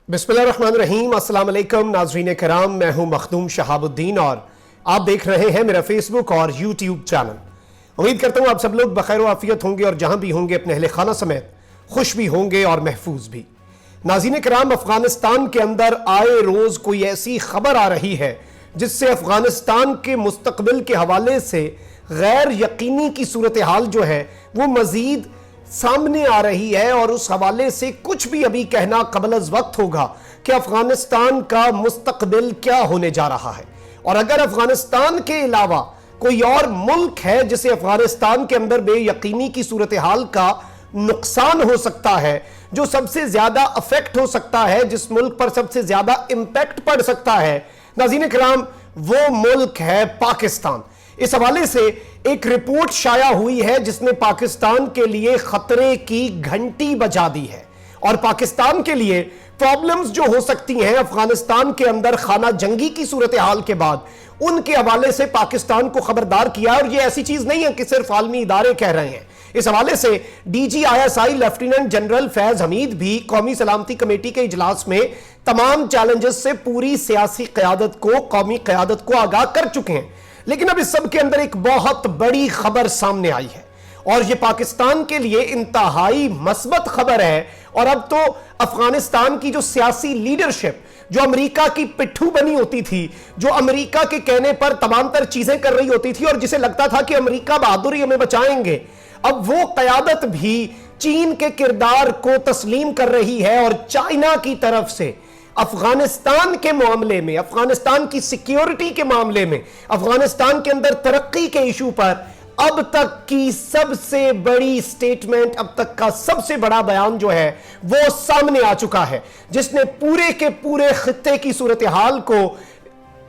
बिस्मिल्लाहिर्रहमानिर्रहीम। अस्सलाम वालेकुम नाज़रीन कराम, मैं हूं मखदूम शहाबुद्दीन और आप देख रहे हैं मेरा फेसबुक और यूट्यूब चैनल। उम्मीद करता हूं आप सब लोग बखैर आफियत होंगे और जहां भी होंगे अपने अहले खाना समेत खुश भी होंगे और महफूज भी। नाज़रीन कराम, अफगानिस्तान के अंदर आए रोज कोई ऐसी खबर आ रही है जिससे अफगानिस्तान के मुस्तकबिल के हवाले से गैर यकीनी की सूरत हाल जो है वो मजीद सामने आ रही है और उस हवाले से कुछ भी अभी कहना कबल अज़ वक्त होगा कि अफगानिस्तान का मुस्तकबिल क्या होने जा रहा है। और अगर अफगानिस्तान के अलावा कोई और मुल्क है जिसे अफगानिस्तान के अंदर बेयकीनी की सूरत हाल का नुकसान हो सकता है, जो सबसे ज्यादा अफेक्ट हो सकता है, जिस मुल्क पर सबसे ज्यादा इंपैक्ट पड़ सकता है, नाज़रीन कराम, वो मुल्क है पाकिस्तान। इस हवाले से एक रिपोर्ट शाया हुई है जिसने पाकिस्तान के लिए खतरे की घंटी बजा दी है और पाकिस्तान के लिए प्रॉब्लम्स जो हो सकती हैं अफगानिस्तान के अंदर खाना जंगी की सूरत हाल के बाद, उनके हवाले से पाकिस्तान को खबरदार किया। और यह ऐसी चीज नहीं है कि सिर्फ आलमी इदारे कह रहे हैं। इस हवाले से DGISI lieutenant general Faiz Hamid भी कौमी सलामती कमेटी के इजलास में तमाम चैलेंजेस से पूरी सियासी क़यादत को, कौमी क़यादत को आगाह कर चुके हैं। लेकिन अब इस सब के अंदर एक बहुत बड़ी खबर सामने आई है और यह पाकिस्तान के लिए इंतहाई मस्बत खबर है। और अब तो अफगानिस्तान की जो सियासी लीडरशिप, जो अमेरिका की पिट्ठू बनी होती थी, जो अमेरिका के कहने पर तमाम तर चीजें कर रही होती थी और जिसे लगता था कि अमेरिका बहादुरी हमें बचाएंगे, अब वो कयादत भी चीन के किरदार को तस्लीम कर रही है और चाइना की तरफ से अफगानिस्तान के मामले में, अफगानिस्तान की सिक्योरिटी के मामले में, अफगानिस्तान के अंदर तरक्की के इशू पर अब तक की सबसे बड़ी स्टेटमेंट, अब तक का सबसे बड़ा बयान जो है वो सामने आ चुका है, जिसने पूरे के पूरे खित्ते की सूरत हाल को,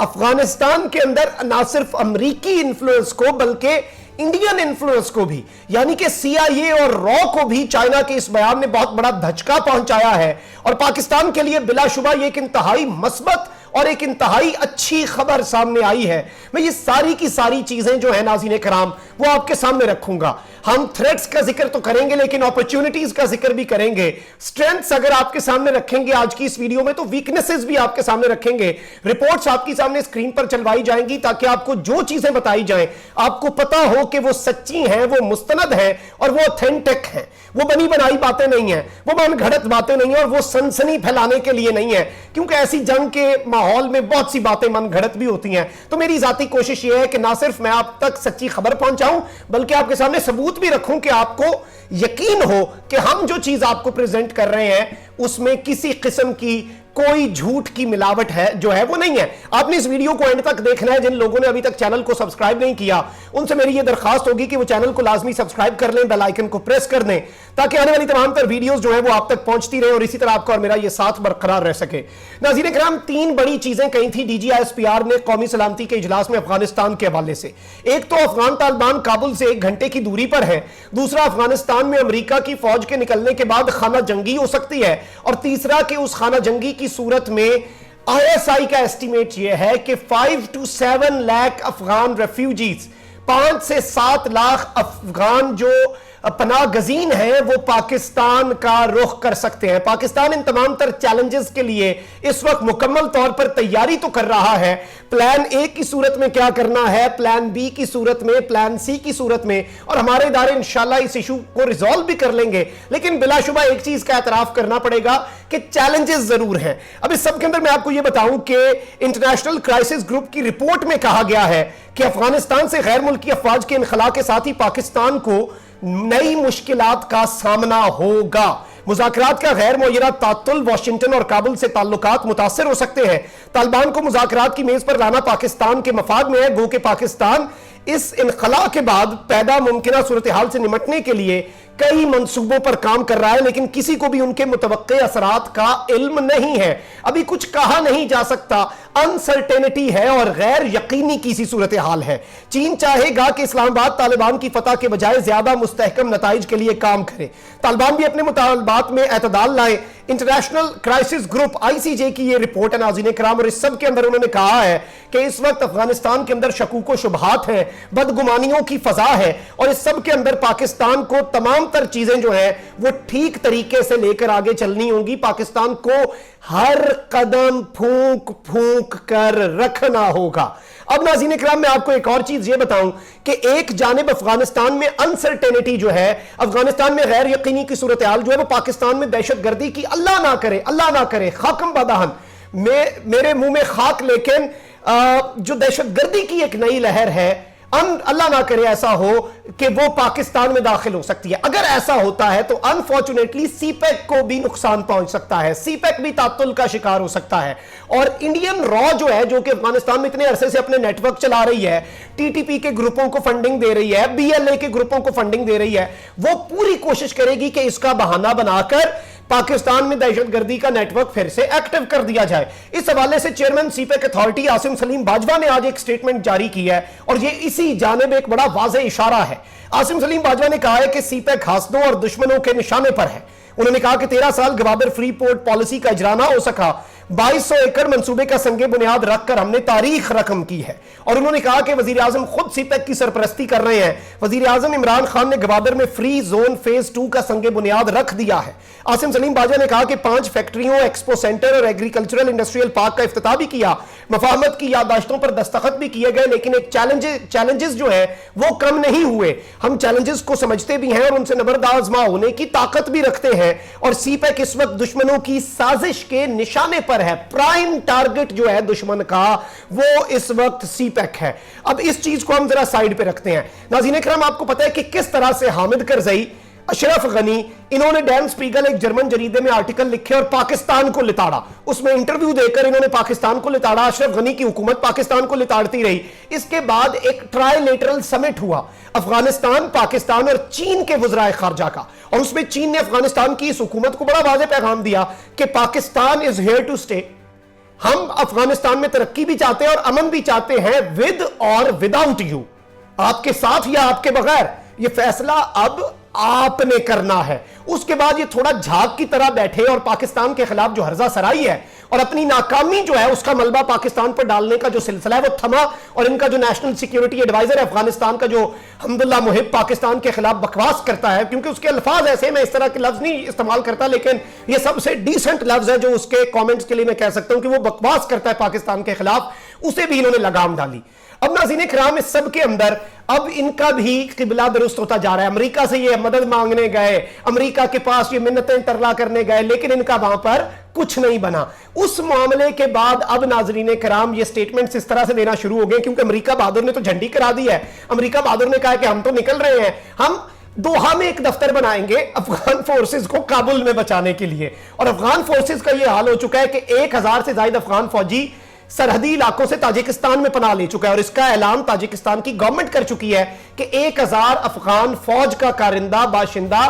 अफगानिस्तान के अंदर ना सिर्फ अमरीकी इन्फ्लुएंस को बल्कि इंडियन इन्फ्लुएंस को भी, यानी कि CIA और रॉ को भी चाइना के इस बयान ने बहुत बड़ा धचका पहुंचाया है। और पाकिस्तान के लिए बिलाशुबा एक इंतहाई मस्बत और एक इंतहाई अच्छी खबर सामने आई है। मैं ये सारी की सारी चीजें जो है नाज़रीन कराम वो आपके सामने रखूंगा। हम थ्रेट्स का जिक्र तो करेंगे लेकिन अपॉर्चुनिटीज का जिक्र भी करेंगे। स्ट्रेंथ्स अगर आपके सामने रखेंगे आज की इस वीडियो में, तो वीकनेसेस भी आपके सामने रखेंगे। रिपोर्ट्स आपके सामने स्क्रीन पर चलवाई जाएंगी ताकि आपको जो चीजें बताई जाएं आपको पता हो कि वो सच्ची हैं, वो मुस्तनद हैं और वो ऑथेंटिक हैं। वो बनी बनाई बातें नहीं है, वो मन घड़त बातें नहीं है और वो सनसनी फैलाने के लिए नहीं है, क्योंकि ऐसी जंग के माहौल में बहुत सी बातें मन घड़त भी होती हैं। तो मेरी जाती कोशिश यह है कि ना सिर्फ मैं आप तक सच्ची खबर पहुंचाऊं बल्कि आपके सामने सबूत भी रखूं कि आपको यकीन हो कि हम जो चीज आपको प्रेजेंट कर रहे हैं उसमें किसी किस्म की कोई झूठ की मिलावट है जो है वो नहीं है। आपने इस वीडियो को एंड तक देखना है। जिन लोगों ने अभी तक चैनल को सब्सक्राइब नहीं किया उनसे मेरी ये दरखास्त होगी कि वो चैनल को लाजमी सब्सक्राइब कर लें, बेल आइकन को प्रेस कर दें ताकि आने वाली तमाम तर वीडियोस जो है वो आप तक पहुंचती रहे और इसी तरह आपका और मेरा ये साथ बरकरार रह सके। नाज़रीन कराम, तीन बड़ी चीजें कही थी DGISPR ने कौमी सलामती के इजलास में अफगानिस्तान के हवाले से। एक तो अफगान तालिबान काबुल से 1 घंटे की दूरी पर है, दूसरा अफगानिस्तान में अमेरिका की फौज के निकलने के बाद खाना जंगी हो सकती है और तीसरा कि उस खाना जंगी की सूरत में ISI का एस्टीमेट यह है कि 5 to 7 लाख अफगान रेफ्यूजीज, 5 से 7 लाख अफगान जो पनाह गजीन है वो पाकिस्तान का रुख कर सकते हैं। पाकिस्तान इन तमाम तर चैलेंजेस के लिए इस वक्त मुकम्मल तौर पर तैयारी तो कर रहा है। प्लान A की सूरत में क्या करना है, प्लान B की सूरत में, प्लान C की सूरत में, और हमारे इदारे इंशाल्लाह इस इशू को रिजॉल्व भी कर लेंगे। लेकिन बिलाशुबा एक चीज का एतराफ करना पड़ेगा कि चैलेंजेस जरूर हैं। अब इस सब के अंदर मैं आपको यह बताऊं कि इंटरनेशनल क्राइसिस ग्रुप की रिपोर्ट में कहा गया है कि अफगानिस्तान से गैर मुल्की अफवाज के इनखला के साथ ही पाकिस्तान को नई मुश्किलात का सामना होगा। मुज़ाकरात का गैर मुअय्यरा तातुल वाशिंगटन और काबुल से ताल्लुकात मुतासर हो सकते हैं। तालिबान को मुज़ाकरात की मेज पर लाना पाकिस्तान के मफाद में है, गो कि पाकिस्तान इस इनखला के बाद पैदा मुमकिना सूरत हाल से निमटने के लिए कई मंसूबों पर काम कर रहा है, लेकिन किसी को भी उनके मुतवक्के असरात का इल्म नहीं है। अभी कुछ कहा नहीं जा सकता, अनसर्टेनिटी है और गैर यकीनी की सी सूरत हाल है। चीन चाहेगा कि इस्लामाबाद तालिबान की फतह के बजाय ज्यादा मुस्तहकम नताइज के लिए काम करे। तालिबान भी अपने मुतालबात में एतदाल लाए। इंटरनेशनल क्राइसिस ग्रुप ICJ की यह रिपोर्ट है नाज़रीन कराम, और इस सब के अंदर उन्होंने कहा है कि इस वक्त अफगानिस्तान के अंदर शकूक व शुबहात है, बदगुमानियों की फजा है और इस सब के अंदर पाकिस्तान को तमाम तमाम तर चीजें जो है वो ठीक तरीके से लेकर आगे चलनी होंगी। पाकिस्तान को हर कदम फूंक फूंक कर रखना होगा। अब नाज़रीन इकराम, मैं आपको एक और चीज ये बताऊं कि एक जानिब अफगानिस्तान में अनसर्टेनिटी जो है, अफगानिस्तान में गैर यकीनी की सूरत हाल जो है, वो पाकिस्तान में दहशतगर्दी की अल्लाह ना करे खाकम बदहन मेरे मुंह में खाक, लेकिन जो दहशतगर्दी की एक नई लहर है, अल्लाह ना करे ऐसा हो कि वो पाकिस्तान में दाखिल हो सकती है। अगर ऐसा होता है तो अनफॉर्चुनेटली सीपेक को भी नुकसान पहुंच सकता है, सीपेक भी तातुल का शिकार हो सकता है। और इंडियन रॉ जो है, जो कि अफगानिस्तान में इतने अरसे से अपने नेटवर्क चला रही है, टीटीपी के ग्रुपों को फंडिंग दे रही है, बीएलए के ग्रुपों को फंडिंग दे रही है, वो पूरी कोशिश करेगी कि इसका बहाना बनाकर पाकिस्तान में दहशतगर्दी का नेटवर्क फिर से एक्टिव कर दिया जाए। इस हवाले से chairman CPEC authority Asim Salim Bajwa ने आज एक स्टेटमेंट जारी की है और यह इसी जानिब एक बड़ा वाज़ेह इशारा है। आसिम सलीम बाजवा ने कहा है कि सीपेक हासदों और दुश्मनों के निशाने पर है। उन्होंने कहा कि 13 साल गवादर फ्री पोर्ट पॉलिसी का इजरा ना हो सका, 2200 एकड़ मंसूबे का संगे बुनियाद रखकर हमने तारीख रकम की है। और उन्होंने कहा कि वजीर आजम खुद सीपेक की सरपरस्ती कर रहे हैं। वजीर आजम इमरान खान ने गवादर में फ्री जोन फेज 2 का संगे बुनियाद रख दिया है। आसिम सलीम बाजवा ने कहा कि 5 फैक्ट्रियों, एक्सपो सेंटर और एग्रीकल्चरल इंडस्ट्रियल पार्क का इफ्तिताह भी किया, मफाहमत की याददाश्तों पर दस्तखत भी किए गए, लेकिन एक चैलेंजेस जो है वो कम नहीं हुए। हम चैलेंजेस को समझते भी हैं और उनसे नबरदाज़मा होने की ताकत भी रखते हैं। और सीपेक इस वक्त दुश्मनों की साजिश के निशाने पर है। प्राइम टारगेट जो है दुश्मन का वो इस वक्त सीपेक है। अब इस चीज को हम जरा साइड पे रखते हैं। नाज़रीन इकराम, आपको पता है कि किस तरह से हामिद करज़ई, अशरफ गनी, इन्होंने डैन स्पीगल एक जर्मन जरीदे में आर्टिकल लिखे और पाकिस्तान को लिताड़ा। उसमें इंटरव्यू देकर इन्होंने पाकिस्तान को लिताड़ा। अशरफ गनी की हुकूमत पाकिस्तान को लिताड़ती रही। इसके बाद एक ट्राइलेटरल समिट हुआ अफगानिस्तान, पाकिस्तान और चीन के वज़राए खारजा का, और उसमें चीन ने अफगानिस्तान की इस हुकूमत को बड़ा वाज़ेह पैगाम दिया कि Pakistan is here to stay. हम अफगानिस्तान में तरक्की भी चाहते हैं और अमन भी चाहते हैं, विद और विदाउट यू, आपके साथ या आपके बगैर। यह फैसला अब आपने करना है। उसके बाद ये थोड़ा झाग की तरह बैठे और पाकिस्तान के खिलाफ जो हर्जा सराई है और अपनी नाकामी जो है उसका मलबा पाकिस्तान पर डालने का जो सिलसिला है वो थमा। और इनका जो नेशनल सिक्योरिटी एडवाइजर है अफगानिस्तान का, जो हम्दुल्लाह मुहिब, पाकिस्तान के खिलाफ बकवास करता है, क्योंकि उसके अल्फाज ऐसे, मैं इस तरह के लफ्ज नहीं इस्तेमाल करता, लेकिन ये सबसे डिसेंट लफ्ज है जो उसके कॉमेंट्स के लिए मैं कह सकता हूं कि वो बकवास करता है पाकिस्तान के खिलाफ, उसे भी इन्होंने लगाम डाली। अब नाज़रीन इकराम, इस सब के अंदर अब इनका भी किबला दुरुस्त होता जा रहा है। अमेरिका से ये मदद मांगने गए, अमेरिका के पास ये मिन्नतें तरला करने गए, लेकिन इनका वहां पर कुछ नहीं बना। उस मामले के बाद अब नाज़रीन इकराम ये स्टेटमेंट्स इस तरह से देना शुरू हो गए, क्योंकि अमेरिका बहादुर ने तो झंडी करा दी है। अमेरिका बहादुर ने कहा कि हम तो निकल रहे हैं, हम दोहा में एक दफ्तर बनाएंगे अफगान फोर्सेस को काबुल में बचाने के लिए। और अफगान फोर्सेस का यह हाल हो चुका है कि 1000 से ज्यादा अफगान फौजी सरहदी इलाकों से ताजिकिस्तान में पनाह ले चुका है। और इसका ऐलान ताजिकिस्तान की गवर्नमेंट कर चुकी है कि 1000 अफगान फौज का कारिंदा बाशिंदा,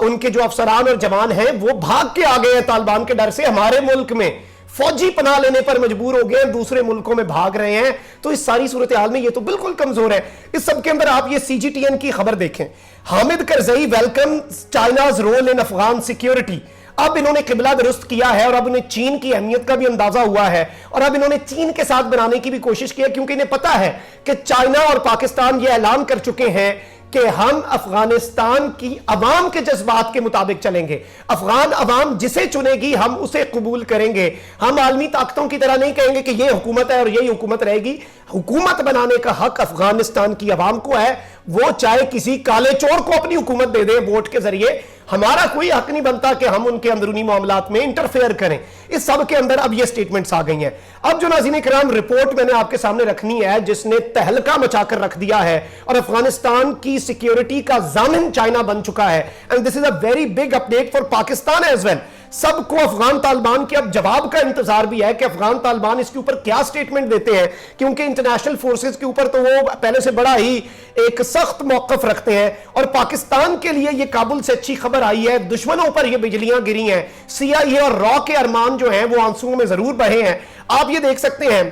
उनके जो अफसरान और जवान हैं वो भाग के आ गए हैं तालिबान के डर से। हमारे मुल्क में फौजी पनाह लेने पर मजबूर हो गए, दूसरे मुल्कों में भाग रहे हैं। तो इस सारी सूरत हाल में ये तो बिल्कुल कमजोर है। इस सब के अंदर आप ये CGTN की खबर देखें, Hamid Karzai welcome China's role in Afghan security. अब इन्होंने किबला दुरुस्त किया है और अब उन्हें चीन की अहमियत का भी अंदाजा हुआ है और अब इन्होंने चीन के साथ बनाने की भी कोशिश की है, क्योंकि इन्हें पता है कि चाइना और पाकिस्तान ये ऐलान कर चुके हैं कि हम अफगानिस्तान की अवाम के जज्बात के मुताबिक चलेंगे। अफगान अवाम जिसे चुनेगी हम उसे कबूल करेंगे। हम आलमी ताकतों की तरह नहीं कहेंगे कि ये हुकूमत है और यही हुकूमत रहेगी। हुकूमत बनाने का हक अफगानिस्तान की अवाम को है, वो चाहे किसी काले चोर को अपनी हुकूमत दे दे वोट के जरिए, हमारा कोई हक नहीं बनता कि हम उनके अंदरूनी मामलात में इंटरफेयर करें। इस सब के अंदर अब ये स्टेटमेंट्स आ गई हैं। अब जो नाज़रीन इकराम रिपोर्ट मैंने आपके सामने रखनी है, जिसने तहलका मचाकर रख दिया है और अफगानिस्तान की सिक्योरिटी का जामिन चाइना बन चुका है, and this is a very big update for Pakistan as well. सबको अफगान तालिबान के अब जवाब का इंतजार भी है कि अफगान तालिबान इसके ऊपर क्या स्टेटमेंट देते हैं, क्योंकि इंटरनेशनल फोर्सेस के ऊपर तो वो पहले से बड़ा ही एक सख्त मौकफ रखते हैं। और पाकिस्तान के लिए ये काबुल से अच्छी खबर आई है, दुश्मनों पर ये बिजलियां गिरी हैं। CIA और रॉ के अरमान जो हैं वो आंसुओं में जरूर बहे हैं। आप ये देख सकते हैं,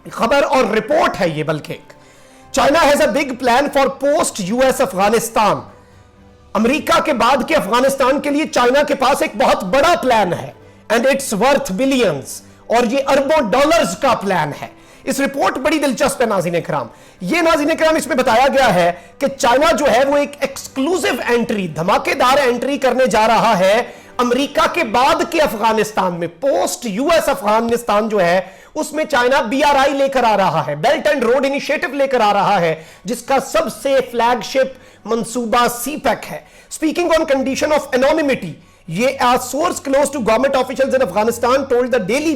खबर और रिपोर्ट है ये, बल्कि China has a big plan for post US Afghanistan. America के बाद के अफगानिस्तान के लिए चाइना के पास एक बहुत बड़ा प्लान है, एंड इट्स वर्थ बिलियंस, और ये अरबों डॉलर्स का प्लान है। इस रिपोर्ट बड़ी दिलचस्प है नाज़रीन किराम। ये नाज़रीन किराम इसमें बताया गया है कि चाइना जो है वो एक एक्सक्लूसिव एंट्री, धमाकेदार एंट्री करने जा रहा है अमेरिका के बाद के अफगानिस्तान में। पोस्ट यूएस अफगानिस्तान जो है उसमें चाइना BRI लेकर आ रहा है, बेल्ट एंड रोड इनिशिएटिव लेकर आ रहा है, जिसका सबसे फ्लैगशिप मंसूबा CPEC है। Speaking on condition of anonymity, ये source close to government officials in Afghanistan told the Daily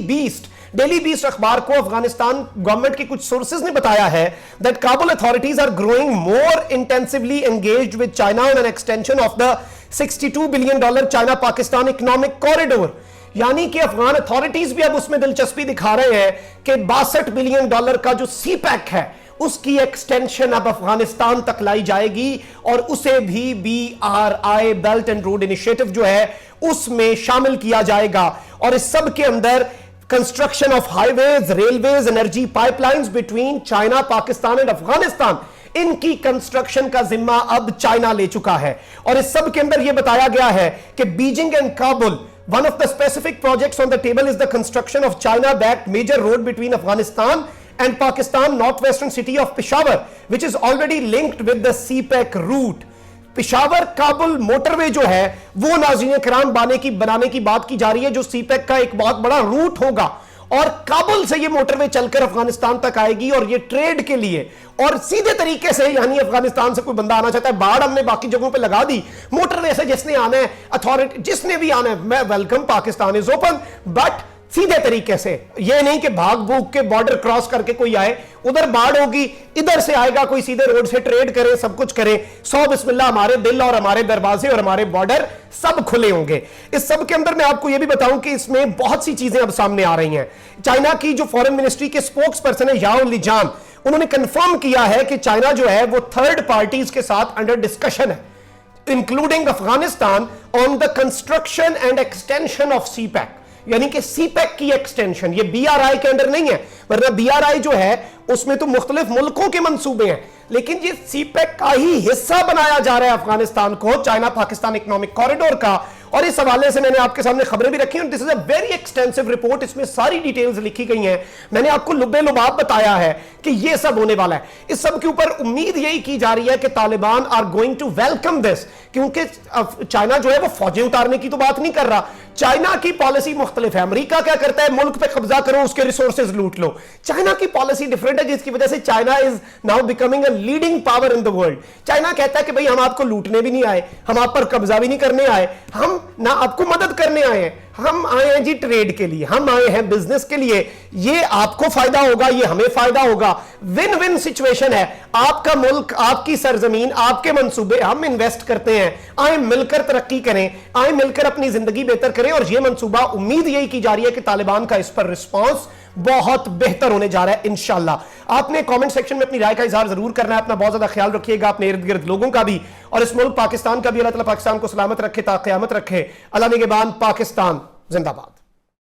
Beast अखबार को अफगानिस्तान गवर्नमेंट के कुछ सोर्सेज ने बताया है that Kabul authorities are growing more intensively engaged with China on an extension of the $62 billion China Pakistan economic corridor. यानी कि अफगान अथॉरिटीज भी अब उसमें दिलचस्पी दिखा रहे हैं कि $62 बिलियन का जो CPEC है उसकी एक्सटेंशन अब अफगानिस्तान तक लाई जाएगी और उसे भी BRI belt and road initiative जो है उसमें शामिल किया जाएगा। और इस सब के अंदर construction of highways, railways, energy pipelines between China, Pakistan and Afghanistan, इनकी कंस्ट्रक्शन का जिम्मा अब चाइना ले चुका है। और इस सब के अंदर यह बताया गया है कि Beijing and Kabul, one of the specific projects on the table is the construction of China-backed major road between Afghanistan and Pakistan northwestern city of Peshawar, which is already linked with the CPEC route. Peshawar Kabul motorway जो है वो नाज़रीन किराम बनाने की बात की जा रही है, जो CPEC का एक बहुत बड़ा रूट होगा और काबुल से ये मोटरवे चलकर अफगानिस्तान तक आएगी और ये ट्रेड के लिए और सीधे तरीके से, यानी अफगानिस्तान से कोई बंदा आना चाहता है, बाढ़ हमने बाकी जगहों पे लगा दी, मोटरवे से जिसने आना है, अथॉरिटी जिसने भी आना है, मैं welcome, Pakistan is open, but सीधे तरीके से, ये नहीं कि भाग भूग के बॉर्डर क्रॉस करके कोई आए, उधर बाढ़ होगी, इधर से आएगा कोई, सीधे रोड से ट्रेड करे, सब कुछ करे। सौ बिस्मिल्लाह, हमारे दिल और हमारे दरवाजे और हमारे बॉर्डर सब खुले होंगे। इस सब के अंदर मैं आपको यह भी बताऊं कि इसमें बहुत सी चीजें अब सामने आ रही हैं। चाइना की जो फॉरेन मिनिस्ट्री के स्पोक्स पर्सन है याओ लिजान, उन्होंने कंफर्म किया है कि चाइना जो है वो थर्ड पार्टीज के साथ अंडर डिस्कशन है, including Afghanistan, on the construction and extension of CPEC, यानी कि CPEC की एक्सटेंशन। ये BRI के अंडर नहीं है, वरना BRI जो है उसमें तो मुख्तलिफ मुल्कों के मंसूबे हैं, लेकिन ये CPEC का ही हिस्सा बनाया जा रहा है अफगानिस्तान को, चाइना पाकिस्तान इकोनॉमिक कॉरिडोर का। और इस हवाले से मैंने आपके सामने खबरें भी रखी हैं। This is a very extensive report, इसमें सारी डिटेल्स लिखी गई हैं। मैंने आपको लुब्बे लुबाब बताया है कि यह सब होने वाला है। इस सब के ऊपर उम्मीद यही की जा रही है कि Taliban are going to welcome this, क्योंकि चाइना जो है वो फौजें उतारने की तो बात नहीं कर रहा। चाइना की पॉलिसी मुख्तलिफ है। अमेरिका क्या करता है, मुल्क पे कब्जा करो, उसके रिसोर्सेज लूट लो। चाइना की पॉलिसी डिफरेंट है, जिसकी वजह से China is now becoming a leading power in the world. China कहता है कि भाई हम आपको लूटने भी नहीं आए, हम आप पर कब्जा भी नहीं करने आए, हम ना आपको मदद करने आए हैं, हम आए हैं जी ट्रेड के लिए, हम आए हैं बिजनेस के लिए। ये आपको फायदा होगा, ये हमें फायदा होगा, विन विन सिचुएशन है। आपका मुल्क, आपकी सरजमीन, आपके मंसूबे, हम इन्वेस्ट करते हैं, आए मिलकर तरक्की करें, आए मिलकर अपनी जिंदगी बेहतर करें। और ये मंसूबा, उम्मीद यही की जा रही है कि तालिबान का इस पर रिस्पॉन्स बहुत बेहतर होने जा रहा है इंशाल्लाह। आपने कमेंट सेक्शन में अपनी राय का इजहार जरूर करना है। अपना बहुत ज्यादा ख्याल रखिएगा, अपने इर्द गिर्द लोगों का भी, और इस मुल्क पाकिस्तान का भी। अल्लाह ताला पाकिस्तान को सलामत रखे, ता क़यामत रखे। अल्लाह निगहबान, पाकिस्तान जिंदाबाद।